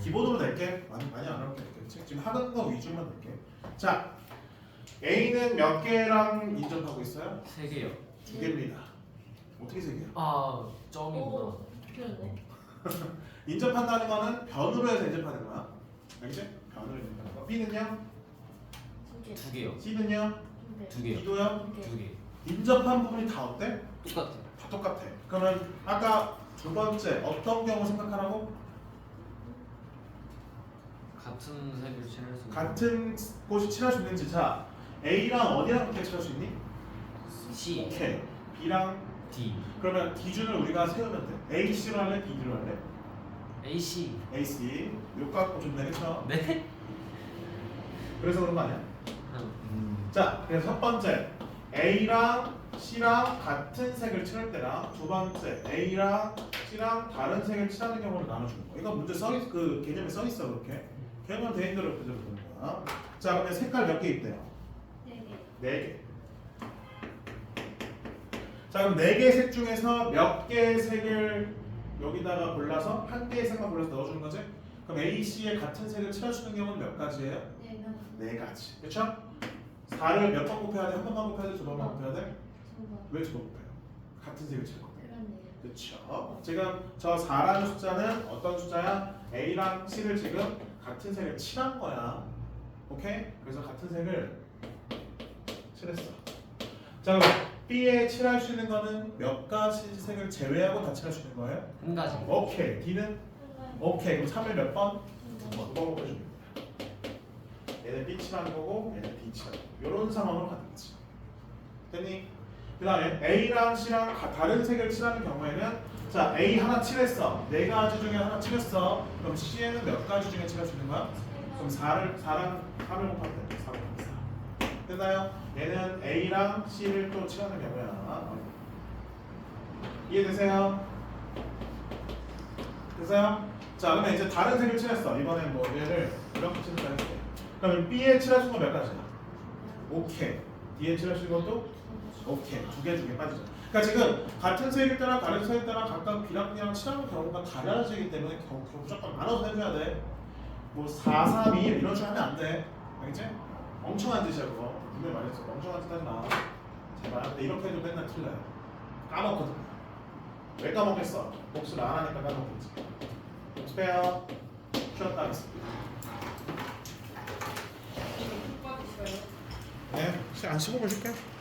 기본으로 낼게. 많이 안 어렵게 낼게. 지금 하던 거 위주만 낼게. 자, A는 몇 개랑 인접하고 있어요? 3개요. 2개입니다. 어떻게 3개야? 아, 점이구나. 오, 그러네. 인접한다는 거는 변으로 해서 인접하는 거야. 알겠지? 변으로 인접하는 거. B는요? 2개. 2개요. C는요? 2개요. D도요? 2개. 인접한 부분이 다 어때? 똑같아. 다 똑같아. 그러면 아까 두 번째 어떤 경우 생각하라고? 같은 색을 칠할 수 있는. 같은 곳이 칠할 수 있는지. 자, A랑 어디랑 어떻게 칠할 수 있니? C, 오케이. B랑 D, 그러면 기준을 우리가 세우면 돼. A, C로 할래? B, D로 할래? A, C. A, C. 요 갖고 좀 내겠죠? 네? 그래서 그런 거 아니야? 음. 자, 그래서 첫 번째 A랑 C랑 같은 색을 칠할 때랑 두 번째 A랑 C랑 다른 색을 칠하는 경우를 나눠주는 거야. 이거 문제 그 개념에 써 있어 그렇게. 개념 돼 있는 대로 그대로 보는 거야. 자, 그러면 색깔 몇 개 있대요? 4개. 4개. 자, 그럼 4개의 색 중에서 몇 개의 색을 여기다가 골라서 한 개의 색만 골라서 넣어주는 거지? 그럼 A, C의 같은 색을 칠해주는 경우는 몇 가지예요? 4가지. 그렇죠? 4를 몇 번 곱해야 돼? 한 번만 곱해야 돼? 두 번만 곱해야 돼? 왜 두 번 곱해요? 같은 색을 칠 거예요. 그러네요. 그렇죠? 지금 저 4라는 숫자는 어떤 숫자야? A랑 C를 지금 같은 색을 칠한 거야. 오케이? 그래서 같은 색을 칠했어. 자, 그럼 B에 칠할 수 있는 거는 몇 가지 색을 제외하고 다 칠할 수 있는 거예요? 한 가지. 오케이. D는? 오케이. 그럼 3을 몇 번? 2번 곱해줍니다. 얘는 B 칠하는 거고 얘는 D 칠하는 거고 이런 상황으로 가는 거지. 됐니? 그 다음에 A랑 C랑 다른 색을 칠하는 경우에는 자, A 하나 칠했어. 4가지 중에 하나 칠했어. 그럼 C에는 몇 가지 중에 칠할 수 있는 거야? 그럼 4랑 3을 곱하면 돼. 4를 곱하면 4. 됐나요? 얘는 A랑 C를 또 칠하는 경우야. 이해되세요? 됐어요? 자, 그러면 이제 다른 색을 칠했어. 이번엔 뭐 얘를 이렇게 칠했다 할게. 그러면 B에 칠할 수 있는 건 몇 가지야? 오케이. D에 칠할 수 있는 것도? 오케이. 두 개 빠지죠. 그러니까 지금 같은 색일 때랑 다른 색일 때랑 각각 B랑 D랑 칠하는 경우가 달라지기 때문에 무조건 나눠서 해줘야 돼. 뭐 4, 3, 2 이런 식으로 하면 안 돼. 알겠지? 멍청한 짓이야 그거. 분명히 말했어. 멍청한 짓 하지 마. 제발. 근데 이렇게 해도 맨날 틀려요. 까먹거든. 왜 까먹겠어? 복습을 안 하니까 까먹겠지. 복습해요. 쉬었다 하겠습니다. 이거 푹 빠지셔요. 네, 한 15분 쉴게요.